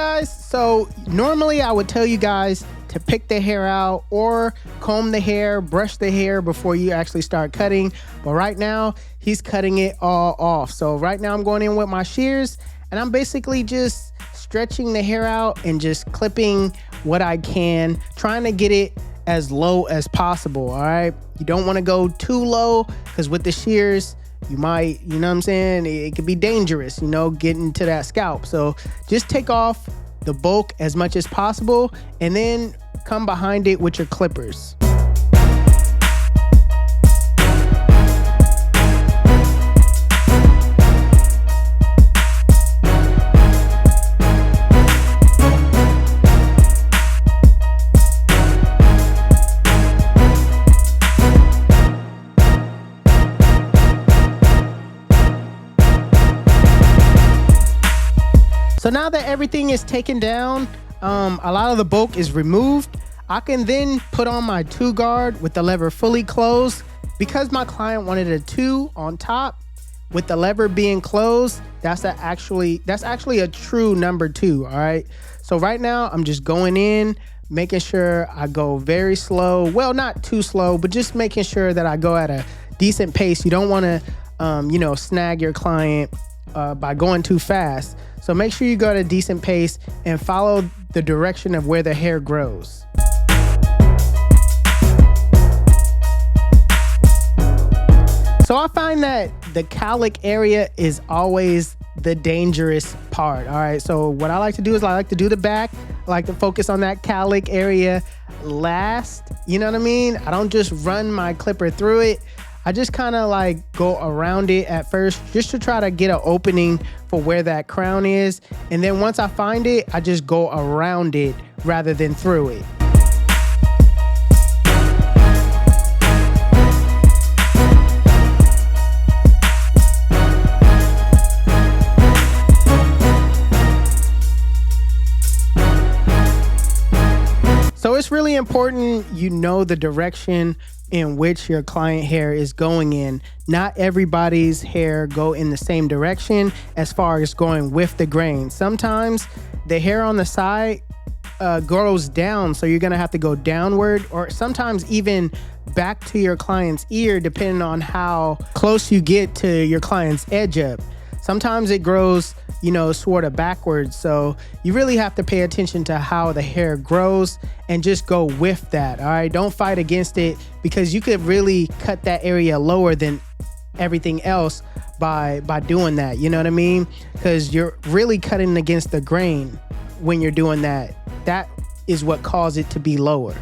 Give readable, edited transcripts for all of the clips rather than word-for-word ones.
guys, so normally I would tell you guys to pick the hair out or comb the hair, brush the hair before you actually start cutting. But right now, he's cutting it all off. So right now I'm going in with my shears and I'm basically just stretching the hair out and just clipping what I can, trying to get it as low as possible, all right? You don't want to go too low because with the shears, you might, you know what I'm saying? It could be dangerous, you know, getting to that scalp. So just take off the bulk as much as possible and then come behind it with your clippers. So now that everything is taken down, a lot of the bulk is removed, I can then put on my 2 guard with the lever fully closed. Because my client wanted a 2 on top with the lever being closed, that's actually a true number 2, all right? So right now I'm just going in, making sure I go very slow. Well, not too slow, but just making sure that I go at a decent pace. You don't want to, snag your client by going too fast. So make sure you go at a decent pace and follow the direction of where the hair grows. So I find that the cowlick area is always the dangerous part, all right? So what I like to do is I like to do the back. I like to focus on that cowlick area last, you know what I mean? I don't just run my clipper through it. I just kind of like go around it at first just to try to get an opening for where that crown is. And then once I find it, I just go around it rather than through it. So it's really important you know the direction in which your client hair is going in. Not everybody's hair go in the same direction as far as going with the grain. Sometimes the hair on the side grows down, so you're gonna have to go downward, or sometimes even back to your client's ear, depending on how close you get to your client's edge up. Sometimes it grows, sort of backwards. So you really have to pay attention to how the hair grows and just go with that. All right. Don't fight against it, because you could really cut that area lower than everything else by doing that. You know what I mean? Because you're really cutting against the grain when you're doing that. That is what caused it to be lower.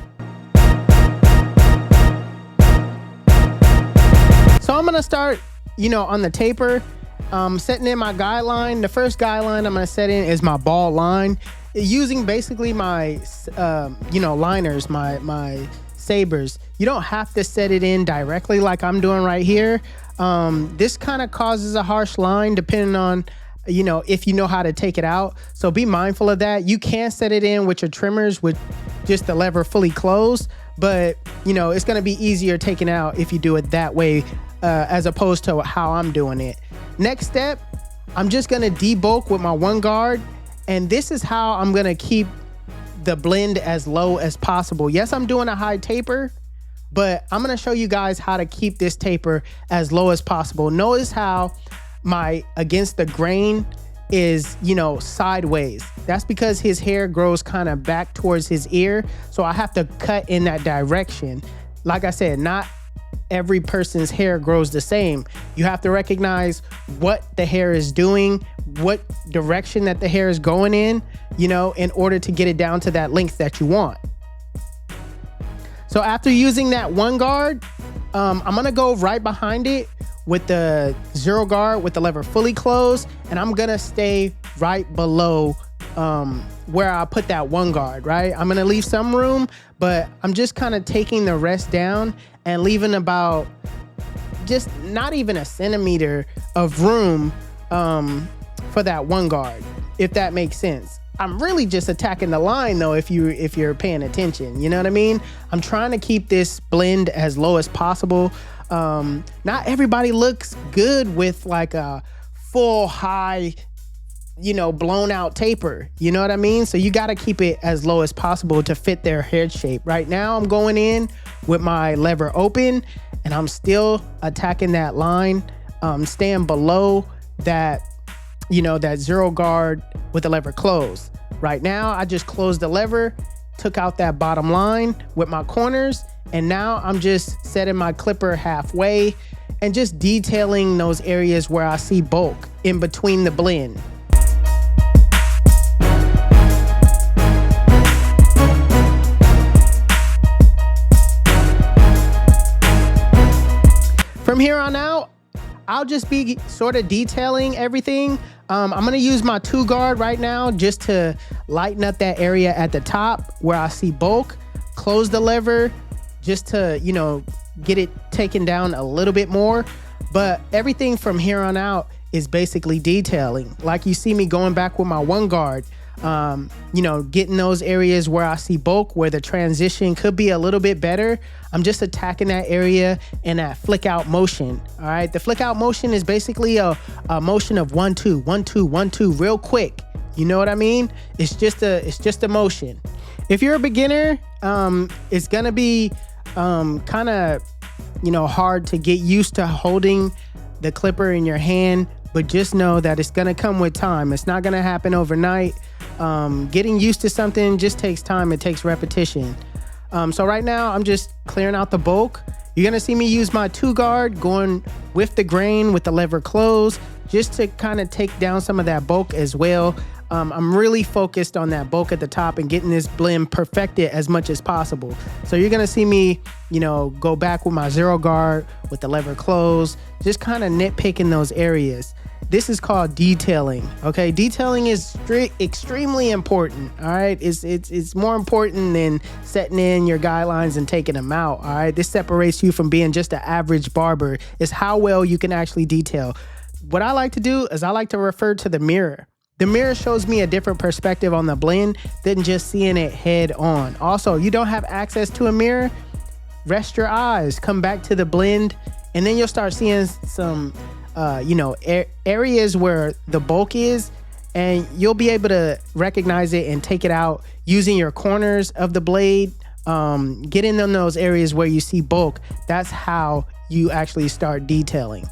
So I'm going to start, on the taper. Setting in my guideline. The first guideline I'm going to set in is my ball line, using basically my, liners, my sabers. You don't have to set it in directly like I'm doing right here. This kind of causes a harsh line depending on, if you know how to take it out. So be mindful of that. You can set it in with your trimmers with just the lever fully closed, but, it's going to be easier taking out if you do it that way, as opposed to how I'm doing it. Next step, I'm just gonna debulk with my 1 guard, and this is how I'm gonna keep the blend as low as possible. Yes, I'm doing a high taper, but I'm gonna show you guys how to keep this taper as low as possible. Notice how my against the grain is, sideways. That's because his hair grows kind of back towards his ear, so I have to cut in that direction. Like I said, not every person's hair grows the same. You have to recognize what the hair is doing, what direction that the hair is going in, in order to get it down to that length that you want. So after using that 1 guard, I'm gonna go right behind it with the 0 guard with the lever fully closed, and I'm gonna stay right below where I put that 1 guard, right? I'm gonna leave some room, but I'm just kind of taking the rest down and leaving about just not even a centimeter of room for that 1 guard, if that makes sense. I'm really just attacking the line though, if you're paying attention, you know what I mean? I'm trying to keep this blend as low as possible. Not everybody looks good with like a full high blown out taper. You know what I mean? So you got to keep it as low as possible to fit their head shape. Right now I'm going in with my lever open and I'm still attacking that line, staying below that, that zero guard with the lever closed. Right now I just closed the lever, took out that bottom line with my corners, and now I'm just setting my clipper halfway and just detailing those areas where I see bulk in between the blend. From here on out, I'll just be sort of detailing everything. I'm gonna use my 2 guard right now just to lighten up that area at the top where I see bulk. Close the lever just to, get it taken down a little bit more. But everything from here on out is basically detailing. Like you see me going back with my 1 guard, getting those areas where I see bulk, where the transition could be a little bit better. I'm just attacking that area in that flick out motion. All right. The flick out motion is basically a motion of 1, 2, 1, 2, 1, 2 real quick. You know what I mean? It's just a motion. If you're a beginner, it's going to be kind of, hard to get used to holding the clipper in your hand, but just know that it's going to come with time. It's not going to happen overnight. Getting used to something just takes time. It takes repetition. So right now I'm just clearing out the bulk. You're going to see me use my 2 guard going with the grain with the lever closed just to kind of take down some of that bulk as well. I'm really focused on that bulk at the top and getting this blend perfected as much as possible. So you're going to see me, go back with my 0 guard with the lever closed, just kind of nitpicking those areas. This is called detailing. Okay, detailing is extremely important. All right, it's more important than setting in your guidelines and taking them out. All right, this separates you from being just an average barber. It's how well you can actually detail. What I like to do is I like to refer to the mirror. The mirror shows me a different perspective on the blend than just seeing it head on. Also, you don't have access to a mirror, rest your eyes, come back to the blend, and then you'll start seeing some areas where the bulk is, and you'll be able to recognize it and take it out using your corners of the blade. Get in those areas where you see bulk. That's how you actually start detailing.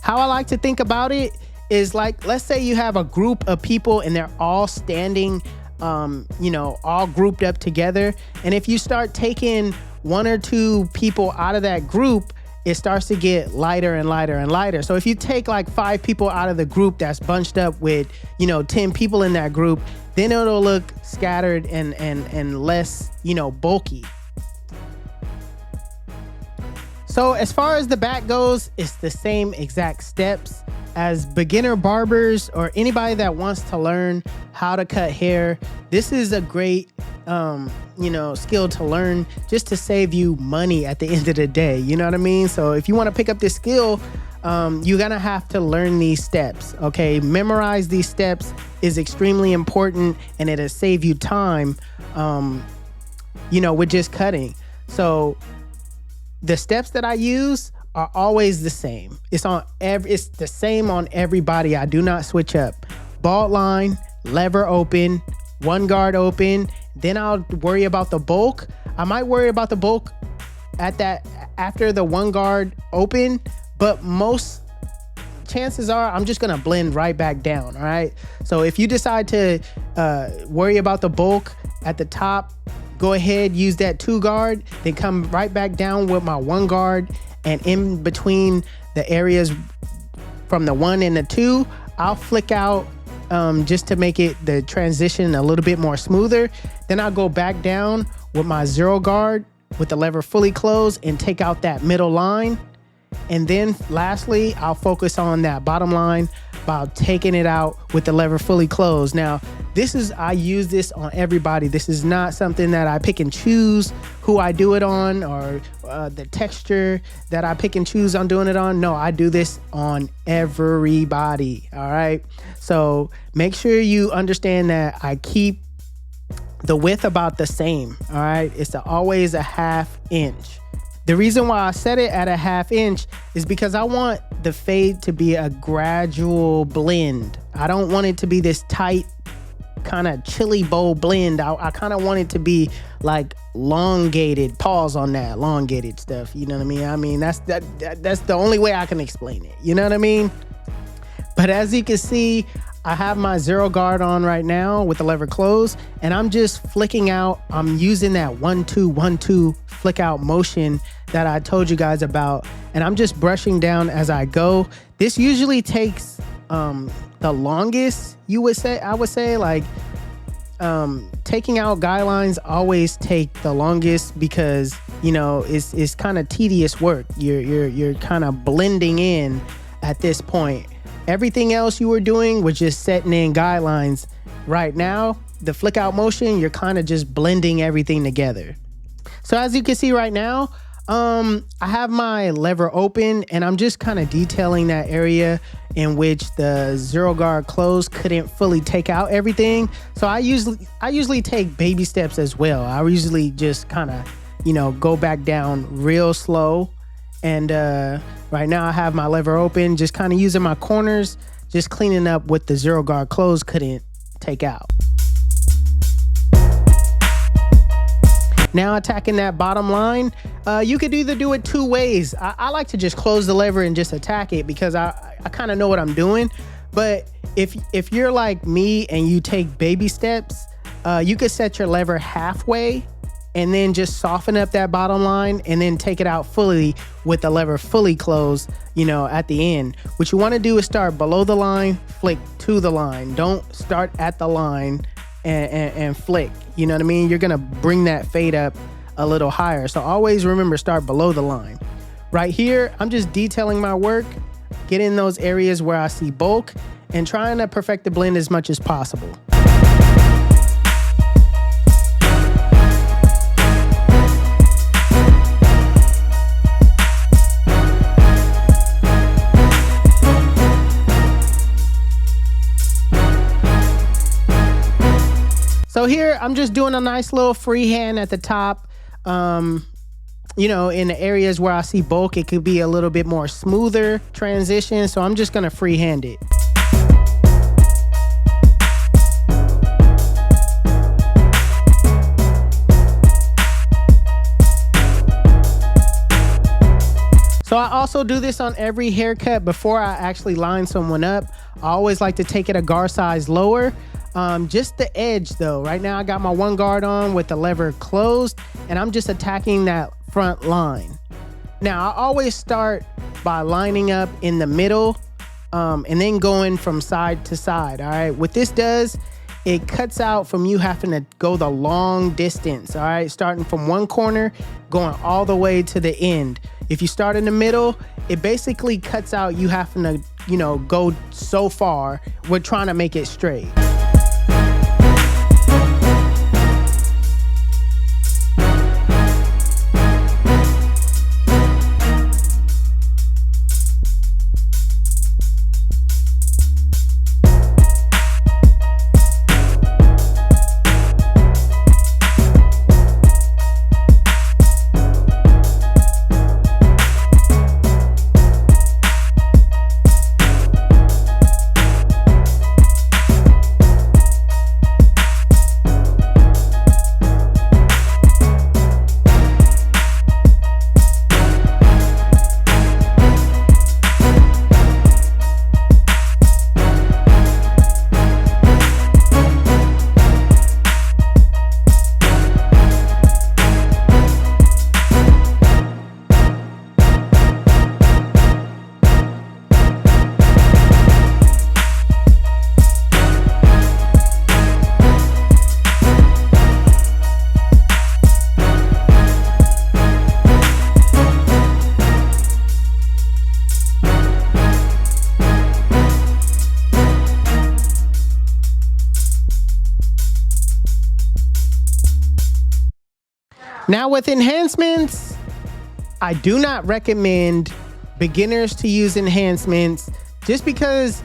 How I like to think about it is like, let's say you have a group of people and they're all standing, all grouped up together. And if you start taking 1 or 2 people out of that group, it starts to get lighter and lighter and lighter. So if you take like 5 people out of the group that's bunched up with, 10 people in that group, then it'll look scattered and less, bulky. So as far as the back goes, it's the same exact steps. As beginner barbers or anybody that wants to learn how to cut hair, this is a great skill to learn just to save you money at the end of the day. You know what I mean? So if you want to pick up this skill, you're gonna have to learn these steps. Okay, memorize these steps is extremely important, and it'll save you time with just cutting. So the steps that I use are always the same. It's the same on everybody. I do not switch up. Bald line, lever open, 1 guard open. Then I'll worry about the bulk. I might worry about the bulk after the 1 guard open, but most chances are I'm just gonna blend right back down. All right. So if you decide to worry about the bulk at the top, go ahead, use that 2 guard, then come right back down with my 1 guard. And in between the areas from the 1 and the 2, I'll flick out just to make the transition a little bit more smoother. Then I'll go back down with my 0 guard with the lever fully closed and take out that middle line. And then lastly, I'll focus on that bottom line by taking it out with the lever fully closed. Now, I use this on everybody. This is not something that I pick and choose who I do it on, or the texture that I pick and choose on doing it on. No, I do this on everybody. All right. So make sure you understand that I keep the width about the same. All right. It's always a 1/2 inch. The reason why I set it at a 1/2 inch is because I want the fade to be a gradual blend. I don't want it to be this tight kind of chili bowl blend. I kind of want it to be like elongated. Pause on that, elongated stuff. You know what I mean? I mean, that's the only way I can explain it. You know what I mean? But as you can see, I have my zero guard on right now with the lever closed, and I'm just flicking out. I'm using that 1-2, 1-2 flick out motion that I told you guys about, and I'm just brushing down as I go. This usually takes the longest, I would say, like taking out guidelines always take the longest because, you know, it's kind of tedious work. You're kind of blending in at this point. Everything else you were doing was just setting in guidelines. Right now, the flick out motion, you're kind of just blending everything together. So as you can see right now, I have my lever open and I'm just kind of detailing that area in which the zero guard close couldn't fully take out everything. So I usually take baby steps as well. I usually just kind of, you know, go back down real slow. And right now I have my lever open, just kind of using my corners, just cleaning up what the zero guard close couldn't take out. Now attacking that bottom line, you could either do it two ways. I like to just close the lever and just attack it because I kind of know what I'm doing. But if you're like me and you take baby steps, you could set your lever halfway and then just soften up that bottom line and then take it out fully with the lever fully closed, you know, at the end. What you want to do is start below the line, flick to the line. Don't start at the line and flick. You know what I mean? You're gonna bring that fade up a little higher. So always remember, start below the line. Right here, I'm just detailing my work, getting in those areas where I see bulk and trying to perfect the blend as much as possible. So here, I'm just doing a nice little freehand at the top. You know, in the areas where I see bulk, it could be a little bit more smoother transition. So I'm just gonna freehand it. So I also do this on every haircut before I actually line someone up. I always like to take it a guard size lower. Just the edge though. Right now I got my one guard on with the lever closed and I'm just attacking that front line. Now I always start by lining up in the middle and then going from side to side. All right, what this does, it cuts out from you having to go the long distance. All right, starting from one corner, going all the way to the end. If you start in the middle, it basically cuts out you having to, you know, go so far. We're trying to make it straight. Now with enhancements, I do not recommend beginners to use enhancements just because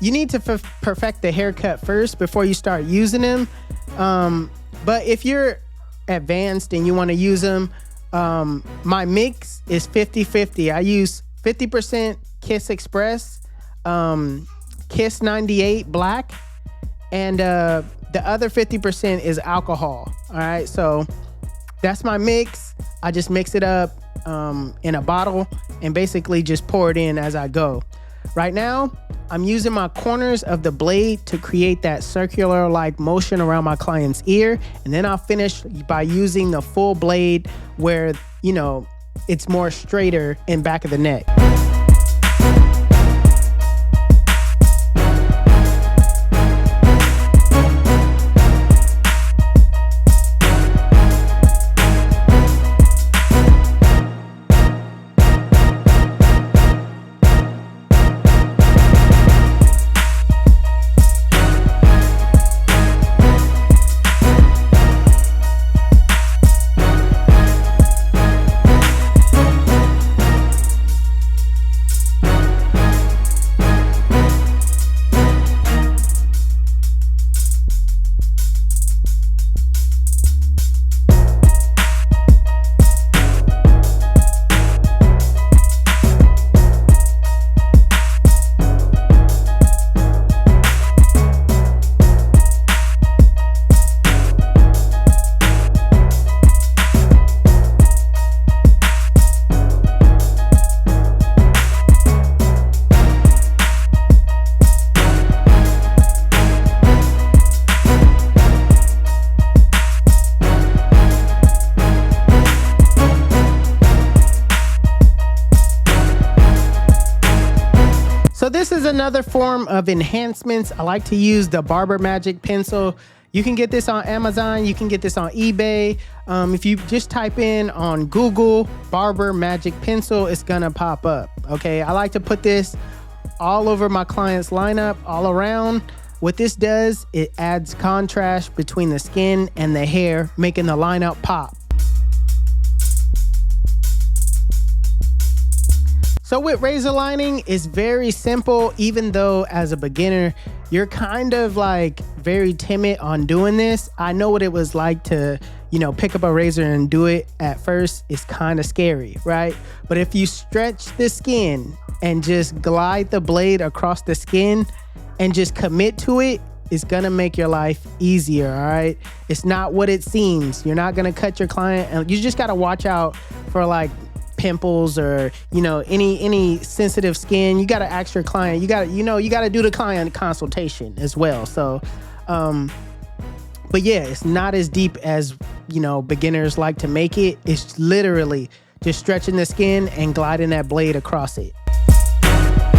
you need to perfect the haircut first before you start using them. But if you're advanced and you want to use them, my mix is 50-50. I use 50% Kiss Express. Kiss 98 black, and the other 50% is alcohol. All right, so that's my mix. I just mix it up in a bottle and basically just pour it in as I go. Right now, I'm using my corners of the blade to create that circular like motion around my client's ear. And then I'll finish by using the full blade where, you know, it's more straighter in back of the neck. So this is another form of enhancements. I like to use the Barber Magic pencil. You can get this on Amazon. You can get this on eBay. If you just type in on Google Barber Magic pencil, it's gonna pop up. Okay, I like to put this all over my client's lineup, all around. What this does, it adds contrast between the skin and the hair, making the lineup pop. So with razor lining, it's very simple, even though as a beginner, you're kind of like very timid on doing this. I know what it was like to, you know, pick up a razor and do it at first. It's kind of scary, right? But if you stretch the skin and just glide the blade across the skin and just commit to it, it's gonna make your life easier, all right? It's not what it seems. You're not gonna cut your client, and you just gotta watch out for like pimples or, you know, any sensitive skin. You got to ask your client. You got to do the client consultation as well. So but yeah, it's not as deep as, you know, beginners like to make it. It's literally just stretching the skin and gliding that blade across it.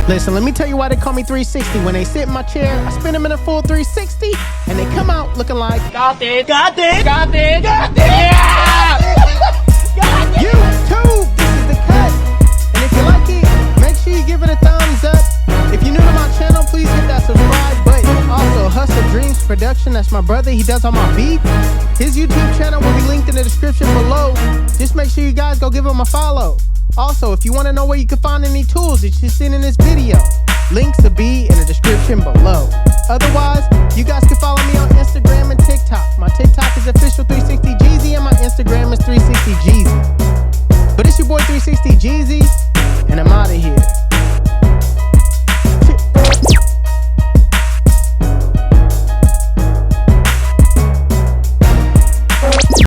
Listen, let me tell you why they call me 360. When they sit in my chair, I spin them in a full 360 and they come out looking like got it, got it, got it, got it. Yeah! YouTube, this is the cut. And if you like it, make sure you give it a thumbs up. If you're new to my channel, please hit that subscribe button. Also, HustleDreamProduction, that's my brother. He does all my beats. His YouTube channel will be linked in the description below. Just make sure you guys go give him a follow. Also, if you want to know where you can find any tools that you've seen in this video, links will be in the description below. Otherwise, you guys can follow me on Instagram and TikTok. My TikTok is official360Jeezy and my Instagram is 360Jeezy. But it's your boy 360Jeezy.